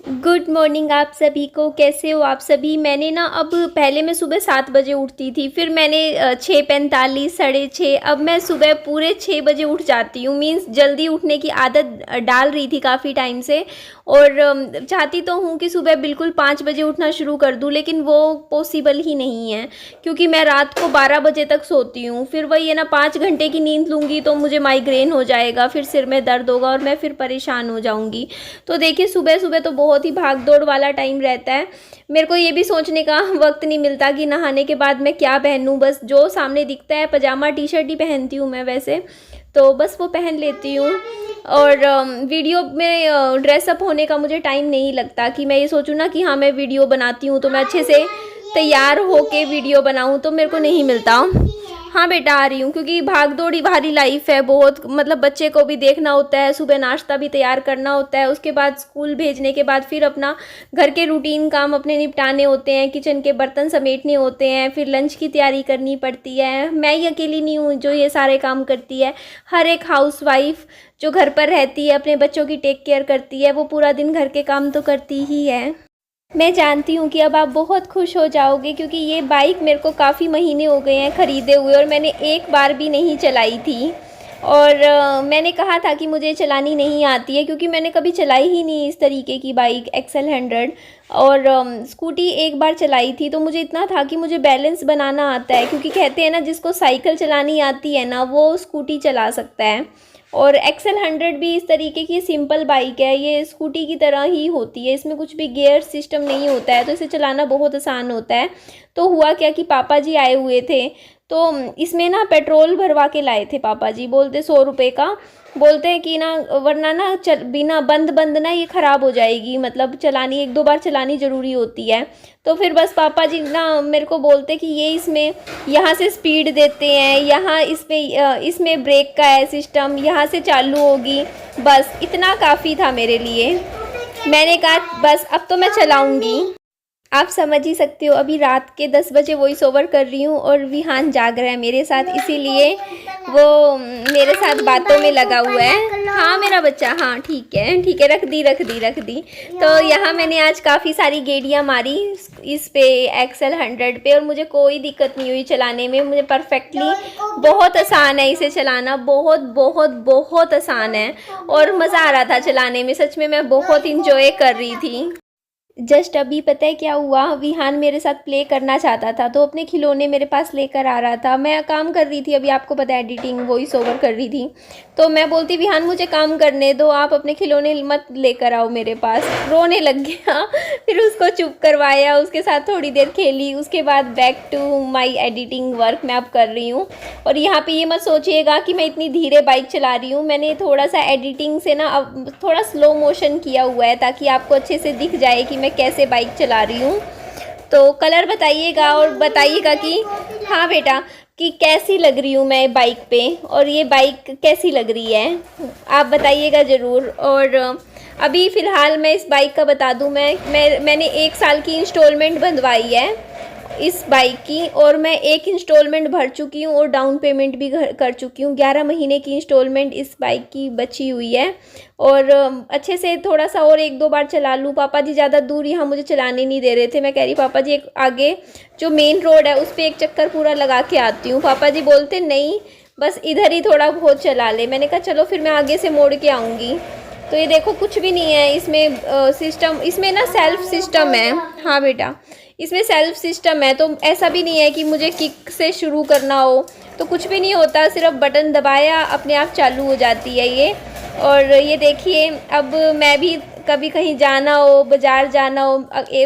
Good morning आप सभी को। कैसे हो आप सभी। मैंने ना अब पहले मैं सुबह 7 बजे उठती थी, फिर मैंने 6:45 6:30, अब मैं सुबह पूरे 6 बजे उठ जाती हूँ। मीन्स जल्दी उठने की आदत डाल रही थी काफ़ी टाइम से, और चाहती तो हूँ कि सुबह बिल्कुल 5 बजे उठना शुरू कर दूँ, लेकिन वो पॉसिबल ही नहीं है क्योंकि मैं रात को 12 बजे तक सोती हूँ। फिर वही है ना, 5 घंटे की नींद लूँगी तो मुझे माइग्रेन हो जाएगा, फिर सिर में दर्द होगा और मैं फिर परेशान हो जाऊँगी। तो देखिए सुबह सुबह तो बहुत ही भाग दौड़ वाला टाइम रहता है। मेरे को ये भी सोचने का वक्त नहीं मिलता कि नहाने के बाद मैं क्या पहनूं, बस जो सामने दिखता है, पजामा टी शर्ट ही पहनती हूँ मैं वैसे, तो बस वो पहन लेती हूँ। और वीडियो में ड्रेसअप होने का मुझे टाइम नहीं लगता कि मैं ये सोचूं ना कि हाँ मैं वीडियो बनाती हूँ तो मैं अच्छे से तैयार होके वीडियो बनाऊँ, तो मेरे को नहीं मिलता। हाँ बेटा आ रही हूँ, क्योंकि भाग दौड़ी भारी लाइफ है बहुत, मतलब बच्चे को भी देखना होता है, सुबह नाश्ता भी तैयार करना होता है, उसके बाद स्कूल भेजने के बाद फिर अपना घर के रूटीन काम अपने निपटाने होते हैं, किचन के बर्तन समेटने होते हैं, फिर लंच की तैयारी करनी पड़ती है। मैं ही अकेली नहीं हूँ जो ये सारे काम करती है। हर एक हाउसवाइफ जो घर पर रहती है, अपने बच्चों की टेक केयर करती है, वो पूरा दिन घर के काम तो करती ही है। मैं जानती हूँ कि अब आप बहुत खुश हो जाओगे, क्योंकि ये बाइक मेरे को काफ़ी महीने हो गए हैं ख़रीदे हुए और मैंने एक बार भी नहीं चलाई थी। और मैंने कहा था कि मुझे चलानी नहीं आती है, क्योंकि मैंने कभी चलाई ही नहीं इस तरीके की बाइक XL100। और स्कूटी एक बार चलाई थी तो मुझे इतना था कि मुझे बैलेंस बनाना आता है, क्योंकि कहते हैं ना जिसको साइकिल चलानी आती है ना वो स्कूटी चला सकता है। और XL100 भी इस तरीके की सिंपल बाइक है, ये स्कूटी की तरह ही होती है, इसमें कुछ भी गियर सिस्टम नहीं होता है, तो इसे चलाना बहुत आसान होता है। तो हुआ क्या कि पापा जी आए हुए थे, तो इसमें ना पेट्रोल भरवा के लाए थे पापा जी, बोलते 100 रुपये का, बोलते हैं कि ना वरना ना बिना बंद बंद ना ये ख़राब हो जाएगी, मतलब चलानी 1-2 बार चलानी ज़रूरी होती है। तो फिर बस पापा जी ना मेरे को बोलते कि ये इसमें यहाँ से स्पीड देते हैं, यहाँ इसमें ब्रेक का है सिस्टम, यहाँ से चालू होगी, बस इतना काफ़ी था मेरे लिए। मैंने कहा बस अब तो मैं चलाऊँगी। आप समझ ही सकते हो, अभी रात के 10 बजे वॉइस ओवर कर रही हूँ और विहान जाग रहा है मेरे साथ, इसीलिए वो मेरे साथ बातों में लगा हुआ है। हाँ मेरा बच्चा, हाँ ठीक है ठीक है, रख दी। तो यहाँ मैंने आज काफ़ी सारी गेड़ियाँ मारी इस पे XL100 पे, और मुझे कोई दिक्कत नहीं हुई चलाने में, मुझे परफेक्टली बहुत आसान है इसे चलाना, बहुत बहुत बहुत आसान है। और मज़ा आ रहा था चलाने में, सच में मैं बहुत इंजॉय कर रही थी। जस्ट अभी पता है क्या हुआ, विहान मेरे साथ प्ले करना चाहता था तो अपने खिलौने मेरे पास लेकर आ रहा था। मैं काम कर रही थी, अभी आपको पता है एडिटिंग वॉइस ओवर कर रही थी, तो मैं बोलती विहान मुझे काम करने दो, आप अपने खिलौने मत लेकर आओ मेरे पास। रोने लग गया फिर उसको चुप करवाया, उसके साथ थोड़ी देर खेली, उसके बाद back to my editing work मैं अब कर रही हूँ। और यहाँ पर ये मत सोचिएगा कि मैं इतनी धीरे बाइक चला रही हूँ, मैंने थोड़ा सा एडिटिंग से ना अब थोड़ा स्लो मोशन किया हुआ है ताकि आपको अच्छे से दिख जाए कि मैं कैसे बाइक चला रही हूँ। तो कलर बताइएगा और बताइएगा कि हाँ बेटा कि कैसी लग रही हूँ मैं बाइक पे, और ये बाइक कैसी लग रही है, आप बताइएगा ज़रूर। और अभी फ़िलहाल मैं इस बाइक का बता दूँ, मैंने 1 साल की इंस्टॉलमेंट बंधवाई है इस बाइक की, और मैं 1 इंस्टॉलमेंट भर चुकी हूँ और डाउन पेमेंट भी कर चुकी हूँ। 11 महीने की इंस्टॉलमेंट इस बाइक की बची हुई है। और अच्छे से थोड़ा सा और 1-2 बार चला लूँ। पापा जी ज़्यादा दूर यहाँ मुझे चलाने नहीं दे रहे थे, मैं कह रही पापा जी एक आगे जो मेन रोड है उस पर एक चक्कर पूरा लगा के आती हूँ। पापा जी बोलते नहीं बस इधर ही थोड़ा बहुत चला ले। मैंने कहा चलो फिर मैं आगे से मोड़ के आऊँगी। तो ये देखो कुछ भी नहीं है इसमें, सिस्टम इसमें ना सेल्फ सिस्टम है। हाँ बेटा इसमें सेल्फ सिस्टम है, तो ऐसा भी नहीं है कि मुझे किक से शुरू करना हो, तो कुछ भी नहीं होता, सिर्फ बटन दबाया अपने आप चालू हो जाती है ये। और ये देखिए अब मैं भी कभी कहीं जाना हो, बाज़ार जाना हो,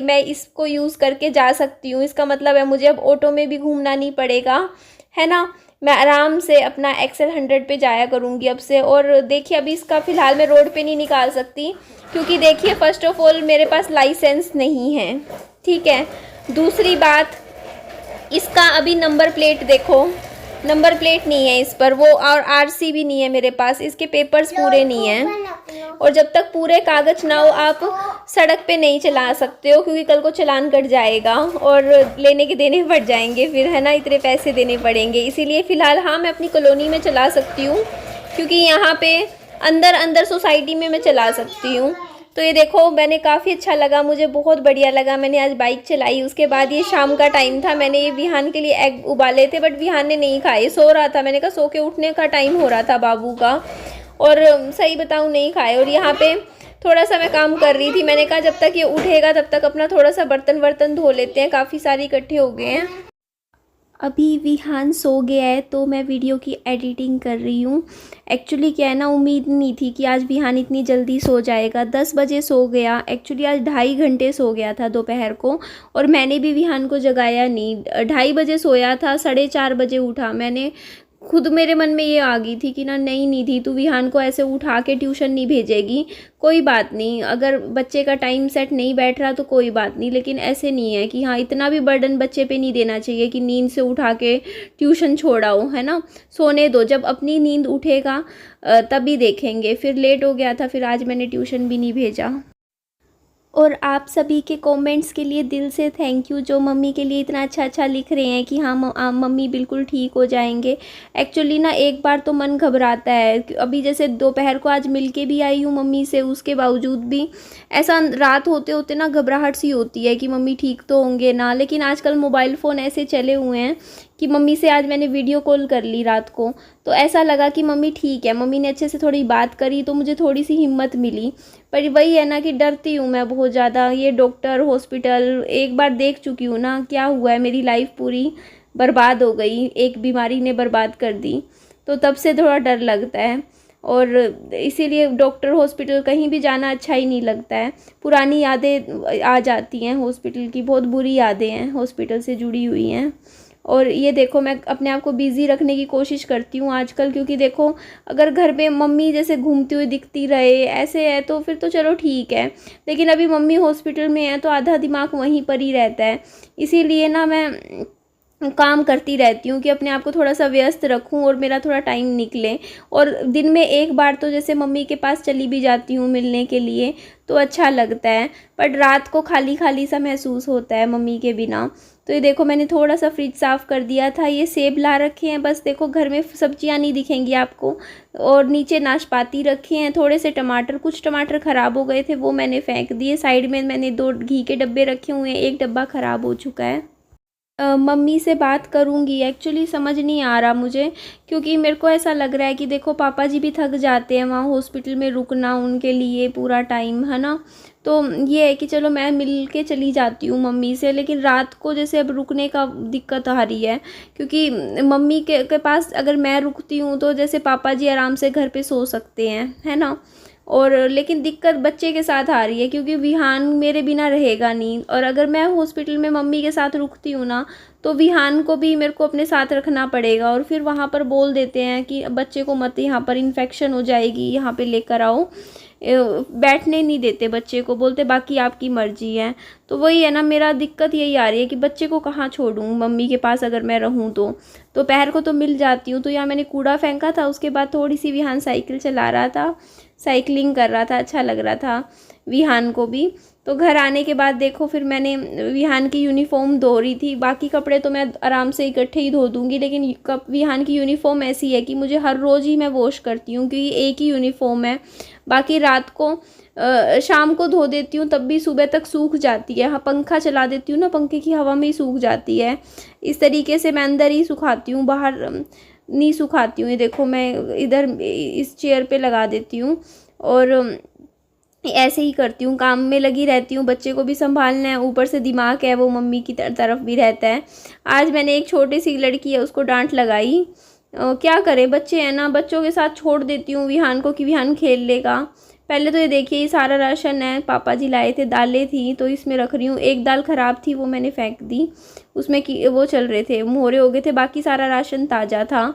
मैं इसको यूज़ करके जा सकती हूँ। इसका मतलब है मुझे अब ऑटो में भी घूमना नहीं पड़ेगा, है ना। मैं आराम से अपना XL100 पे जाया करूँगी अब से। और देखिए अभी इसका फ़िलहाल मैं रोड पे नहीं निकाल सकती, क्योंकि देखिए फ़र्स्ट ऑफ़ ऑल मेरे पास लाइसेंस नहीं है, ठीक है। दूसरी बात, इसका अभी नंबर प्लेट देखो, नंबर प्लेट नहीं है इस पर, वो और RC भी नहीं है मेरे पास, इसके पेपर्स पूरे नहीं हैं। और जब तक पूरे कागज़ ना हो आप सड़क पे नहीं चला सकते हो, क्योंकि कल को चालान कट जाएगा और लेने के देने पड़ जाएंगे फिर, है ना, इतने पैसे देने पड़ेंगे। इसीलिए फ़िलहाल हाँ मैं अपनी कॉलोनी में चला सकती हूँ, क्योंकि यहाँ पे अंदर सोसाइटी में मैं चला सकती हूँ। तो ये देखो मैंने काफ़ी अच्छा लगा, मुझे बहुत बढ़िया लगा। मैंने आज बाइक चलाई, उसके बाद ये शाम का टाइम था, मैंने ये विहान के लिए एग उबाले थे, बट विहान ने नहीं खाए, सो रहा था। मैंने कहा सो के उठने का टाइम हो रहा था बाबू का, और सही बताऊँ नहीं खाए। और यहाँ पे थोड़ा सा मैं काम कर रही थी, मैंने कहा जब तक ये उठेगा तब तक अपना थोड़ा सा बर्तन वर्तन धो लेते हैं, काफ़ी सारे इकट्ठे हो गए हैं। अभी विहान सो गया है तो मैं वीडियो की एडिटिंग कर रही हूँ। एक्चुअली क्या है ना, उम्मीद नहीं थी कि आज विहान इतनी जल्दी सो जाएगा। 10 बजे सो गया, एक्चुअली आज 2.5 घंटे सो गया था दोपहर को, और मैंने भी विहान को जगाया नहीं। 2:30 बजे सोया था, 4:30 बजे उठा। मैंने खुद, मेरे मन में ये आ गई थी कि ना नहीं निधि, तू विहान को ऐसे उठा के ट्यूशन नहीं भेजेगी। कोई बात नहीं, अगर बच्चे का टाइम सेट नहीं बैठ रहा तो कोई बात नहीं, लेकिन ऐसे नहीं है कि हाँ इतना भी बर्डन बच्चे पे नहीं देना चाहिए कि नींद से उठा के ट्यूशन छोड़ाओ, है ना। सोने दो, जब अपनी नींद उठेगा तभी देखेंगे। फिर लेट हो गया था, फिर आज मैंने ट्यूशन भी नहीं भेजा। और आप सभी के कमेंट्स के लिए दिल से थैंक यू, जो मम्मी के लिए इतना अच्छा अच्छा लिख रहे हैं कि हाँ मम्मी बिल्कुल ठीक हो जाएंगे। एक्चुअली ना एक बार तो मन घबराता है। अभी जैसे दोपहर को आज मिल के भी आई हूँ मम्मी से, उसके बावजूद भी ऐसा रात होते होते ना घबराहट सी होती है कि मम्मी ठीक तो होंगे ना। लेकिन आजकल मोबाइल फ़ोन ऐसे चले हुए हैं कि मम्मी से आज मैंने वीडियो कॉल कर ली रात को, तो ऐसा लगा कि मम्मी ठीक है। मम्मी ने अच्छे से थोड़ी बात करी तो मुझे थोड़ी सी हिम्मत मिली। पर वही है ना कि डरती हूँ मैं बहुत ज़्यादा। ये डॉक्टर, हॉस्पिटल एक बार देख चुकी हूँ ना क्या हुआ है, मेरी लाइफ पूरी बर्बाद हो गई, एक बीमारी ने बर्बाद कर दी। तो तब से थोड़ा डर लगता है, और इसीलिए डॉक्टर, हॉस्पिटल कहीं भी जाना अच्छा ही नहीं लगता है। पुरानी यादें आ जाती हैं, हॉस्पिटल की बहुत बुरी यादें हैं हॉस्पिटल से जुड़ी हुई हैं। और ये देखो मैं अपने आप को बिज़ी रखने की कोशिश करती हूँ आजकल, क्योंकि देखो अगर घर पे मम्मी जैसे घूमती हुई दिखती रहे ऐसे है तो फिर तो चलो ठीक है, लेकिन अभी मम्मी हॉस्पिटल में है तो आधा दिमाग वहीं पर ही रहता है। इसीलिए ना मैं काम करती रहती हूँ कि अपने आप को थोड़ा सा व्यस्त रखूँ और मेरा थोड़ा टाइम निकले। और दिन में एक बार तो जैसे मम्मी के पास चली भी जाती हूँ मिलने के लिए, तो अच्छा लगता है। बट रात को खाली खाली सा महसूस होता है मम्मी के बिना। तो ये देखो मैंने थोड़ा सा फ्रिज साफ़ कर दिया था, ये सेब ला रखे हैं, बस देखो घर में सब्जियां नहीं दिखेंगी आपको। और नीचे नाशपाती रखे हैं, थोड़े से टमाटर, कुछ टमाटर ख़राब हो गए थे वो मैंने फेंक दिए। साइड में मैंने 2 घी के डब्बे रखे हुए हैं, एक डब्बा ख़राब हो चुका है। मम्मी से बात करूँगी, एक्चुअली समझ नहीं आ रहा मुझे, क्योंकि मेरे को ऐसा लग रहा है कि देखो पापा जी भी थक जाते हैं वहाँ हॉस्पिटल में रुकना उनके लिए पूरा टाइम, है ना। तो ये है कि चलो मैं मिल के चली जाती हूँ मम्मी से, लेकिन रात को जैसे अब रुकने का दिक्कत आ रही है, क्योंकि मम्मी के पास अगर मैं रुकती हूँ तो जैसे पापा जी आराम से घर पे सो सकते हैं, है ना। और लेकिन दिक्कत बच्चे के साथ आ रही है, क्योंकि विहान मेरे बिना रहेगा नहीं। और अगर मैं हॉस्पिटल में मम्मी के साथ रुकती हूँ ना, तो विहान को भी मेरे को अपने साथ रखना पड़ेगा। और फिर वहाँ पर बोल देते हैं कि बच्चे को मत, यहाँ पर इन्फेक्शन हो जाएगी, यहाँ पे लेकर आओ। बैठने नहीं देते बच्चे को, बोलते बाकी आपकी मर्जी है। तो वही है ना, मेरा दिक्कत यही आ रही है कि बच्चे को कहाँ छोड़ूं मम्मी के पास अगर मैं रहूं तो। दोपहर को तो मिल जाती हूँ, तो यहाँ मैंने कूड़ा फेंका था, उसके बाद थोड़ी सी विहान साइकिल चला रहा था, साइकिलिंग कर रहा था, अच्छा लग रहा था विहान को भी। तो घर आने के बाद देखो फिर मैंने विहान की यूनिफॉर्म धो रही थी, बाकी कपड़े तो मैं आराम से इकट्ठे ही धो दूँगी, लेकिन विहान की यूनिफॉर्म ऐसी है कि मुझे हर रोज़ ही मैं वॉश करती हूँ, क्योंकि एक ही यूनिफॉर्म है। बाकी रात को शाम को धो देती हूँ, तब भी सुबह तक सूख जाती है। हाँ, पंखा चला देती हूँ ना, पंखे की हवा में ही सूख जाती है। इस तरीके से मैं अंदर ही सुखाती हूँ, बाहर नहीं सुखाती हूँ। ये देखो मैं इधर इस चेयर पे लगा देती हूँ, और ऐसे ही करती हूँ, काम में लगी रहती हूँ। बच्चे को भी संभालना है, ऊपर से दिमाग है वो मम्मी की तरफ भी रहता है। आज मैंने एक छोटी सी लड़की है उसको डांट लगाई, क्या करें, बच्चे हैं ना, बच्चों के साथ छोड़ देती हूँ विहान को कि विहान खेल लेगा। पहले तो ये देखिए, ये सारा राशन है, पापा जी लाए थे, दालें थी तो इसमें रख रही हूँ। एक दाल ख़राब थी वो मैंने फेंक दी, उसमें कि वो चल रहे थे, मोहरे हो गए थे। बाकी सारा राशन ताज़ा था,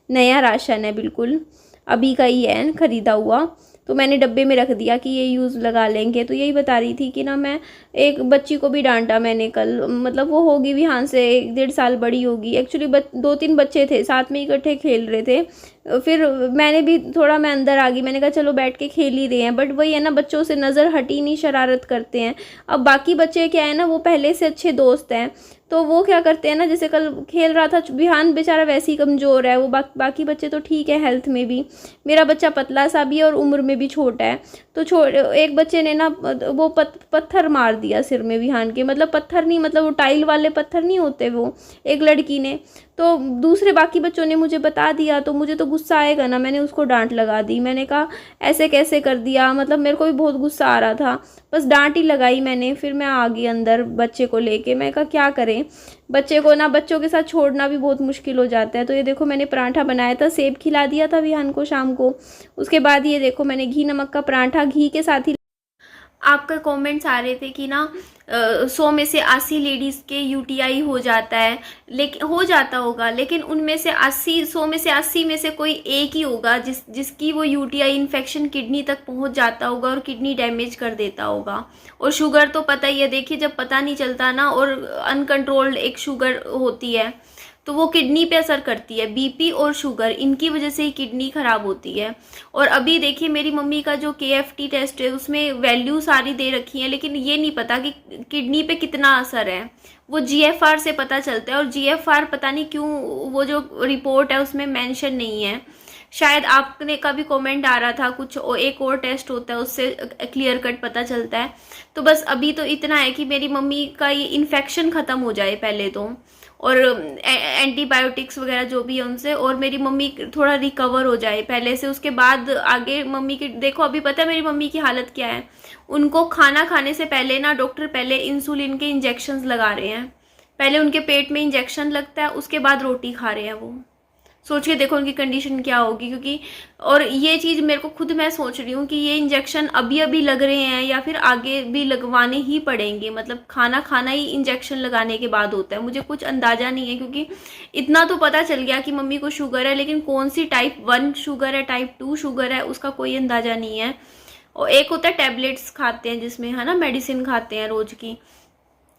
नया राशन है, बिल्कुल अभी का ही है, ख़रीदा हुआ। तो मैंने डब्बे में रख दिया कि ये यूज़ लगा लेंगे। तो यही बता रही थी कि ना, मैं एक बच्ची को भी डांटा मैंने कल, मतलब वो होगी विहान से 1 डेढ़ साल बड़ी होगी। एक्चुअली 2-3 बच्चे थे साथ में इकट्ठे खेल रहे थे, फिर मैंने भी थोड़ा, मैं अंदर आ गई, मैंने कहा चलो बैठ के खेल ही रहे हैं, बट वही है ना, बच्चों से नज़र हटी नहीं, शरारत करते हैं। अब बाकी बच्चे क्या है ना, वो पहले से अच्छे दोस्त हैं, तो वो क्या करते हैं ना, जैसे कल खेल रहा था विहान, बेचारा वैसे ही कमज़ोर है, वो बाकी बच्चे तो ठीक है हेल्थ में भी, मेरा बच्चा पतला सा भी है और उम्र में भी छोटा है। तो एक बच्चे ने ना वो पत्थर मार दिया सिर में विहान के, मतलब पत्थर नहीं, मतलब वो टाइल वाले पत्थर नहीं होते, वो एक लड़की ने, तो दूसरे बाकी बच्चों ने मुझे बता दिया, तो मुझे तो गुस्सा आएगा ना, मैंने उसको डांट लगा दी। मैंने कहा ऐसे कैसे कर दिया, मतलब मेरे को भी बहुत गुस्सा आ रहा था, बस डांट ही लगाई मैंने। फिर मैं आ गई अंदर बच्चे को लेके, मैं कहा क्या करें, बच्चे को ना, बच्चों के साथ छोड़ना भी बहुत मुश्किल हो जाता है। तो ये देखो मैंने पराठा बनाया था, सेब खिला दिया था विहान को शाम को, उसके बाद ये देखो मैंने घी नमक का पराठा घी के साथ ही। आपका कमेंट्स आ रहे थे कि ना 100 में से 80 लेडीज़ के यूटीआई हो जाता है, लेकिन हो जाता होगा, लेकिन उनमें से 100 में से 80 में से कोई एक ही होगा जिसकी वो यूटीआई इन्फेक्शन किडनी तक पहुंच जाता होगा और किडनी डैमेज कर देता होगा। और शुगर तो पता ही है, देखिए जब पता नहीं चलता ना, और अनकंट्रोल्ड एक शुगर होती है, तो वो किडनी पे असर करती है। बीपी और शुगर, इनकी वजह से ही किडनी खराब होती है। और अभी देखिए मेरी मम्मी का जो केएफटी टेस्ट है, उसमें वैल्यू सारी दे रखी है, लेकिन ये नहीं पता कि किडनी पे कितना असर है। वो जीएफआर से पता चलता है, और जीएफआर पता नहीं क्यों वो जो रिपोर्ट है उसमें मेंशन नहीं है। शायद आपने का भी कमेंट आ रहा था, कुछ एक और टेस्ट होता है उससे क्लियर कट पता चलता है। तो बस अभी तो इतना है कि मेरी मम्मी का ये इन्फेक्शन ख़त्म हो जाए पहले तो, और एंटीबायोटिक्स वगैरह जो भी है उनसे, और मेरी मम्मी थोड़ा रिकवर हो जाए पहले से, उसके बाद आगे मम्मी की देखो। अभी पता है मेरी मम्मी की हालत क्या है, उनको खाना खाने से पहले ना डॉक्टर पहले इंसुलिन के इंजेक्शंस लगा रहे हैं। पहले उनके पेट में इंजेक्शन लगता है, उसके बाद रोटी खा रहे हैं वो। सोचिए देखो उनकी कंडीशन क्या होगी, क्योंकि और ये चीज़ मेरे को खुद, मैं सोच रही हूँ कि ये इंजेक्शन अभी अभी लग रहे हैं या फिर आगे भी लगवाने ही पड़ेंगे, मतलब खाना खाना ही इंजेक्शन लगाने के बाद होता है। मुझे कुछ अंदाज़ा नहीं है, क्योंकि इतना तो पता चल गया कि मम्मी को शुगर है, लेकिन कौन सी टाइप 1 शुगर है, टाइप 2 शुगर है, उसका कोई अंदाज़ा नहीं है। और एक होता है टैबलेट्स खाते हैं जिसमें, है ना, मेडिसिन खाते हैं रोज़ की,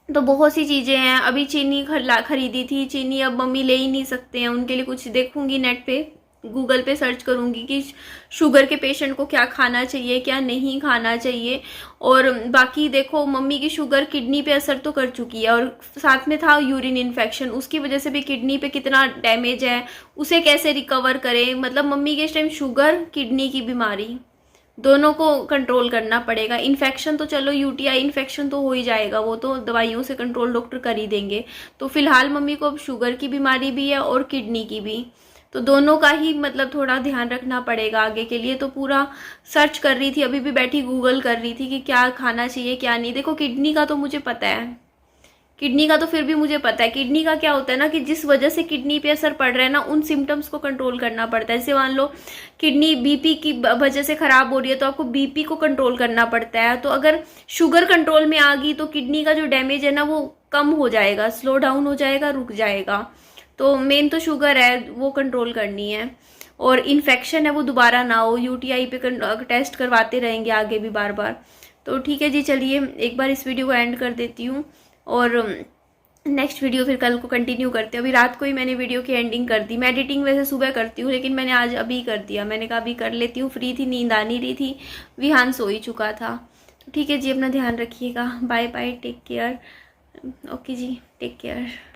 तो बहुत सी चीज़ें हैं। अभी चीनी खरीदी थी, चीनी अब मम्मी ले ही नहीं सकते हैं, उनके लिए कुछ देखूंगी नेट पे, गूगल पे सर्च करूंगी कि शुगर के पेशेंट को क्या खाना चाहिए क्या नहीं खाना चाहिए। और बाकी देखो मम्मी की शुगर किडनी पे असर तो कर चुकी है, और साथ में था यूरिन इन्फेक्शन, उसकी वजह से भी किडनी पे कितना डैमेज है, उसे कैसे रिकवर करें। मतलब मम्मी के इस टाइम शुगर, किडनी की बीमारी, दोनों को कंट्रोल करना पड़ेगा। इन्फेक्शन तो चलो, यूटीआई इन्फेक्शन तो हो ही जाएगा, वो तो दवाइयों से कंट्रोल डॉक्टर कर ही देंगे। तो फिलहाल मम्मी को अब शुगर की बीमारी भी है और किडनी की भी, तो दोनों का ही मतलब थोड़ा ध्यान रखना पड़ेगा आगे के लिए। तो पूरा सर्च कर रही थी, अभी भी बैठी गूगल कर रही थी कि क्या खाना चाहिए क्या नहीं। देखो किडनी का तो मुझे पता है, किडनी का तो फिर भी मुझे पता है। किडनी का क्या होता है ना, कि जिस वजह से किडनी पे असर पड़ रहा है ना, उन सिम्टम्स को कंट्रोल करना पड़ता है। जैसे मान लो किडनी बीपी की वजह से खराब हो रही है, तो आपको बीपी को कंट्रोल करना पड़ता है। तो अगर शुगर कंट्रोल में आ गई तो किडनी का जो डैमेज है ना वो कम हो जाएगा, स्लो डाउन हो जाएगा, रुक जाएगा। तो मेन तो शुगर है, वो कंट्रोल करनी है। और इन्फेक्शन है वो दोबारा ना हो, यूटीआई पे टेस्ट करवाते रहेंगे आगे भी बार बार। तो ठीक है जी, चलिए एक बार इस वीडियो को एंड कर देती हूँ, और नेक्स्ट वीडियो फिर कल को कंटिन्यू करते हैं। अभी रात को ही मैंने वीडियो की एंडिंग कर दी। मैं एडिटिंग वैसे सुबह करती हूँ, लेकिन मैंने आज अभी कर दिया, मैंने कहा अभी कर लेती हूँ, फ्री थी, नींद आ नहीं रही थी, विहान सो ही चुका था। तो ठीक है जी, अपना ध्यान रखिएगा, bye bye, take care. Okay जी, टेक केयर।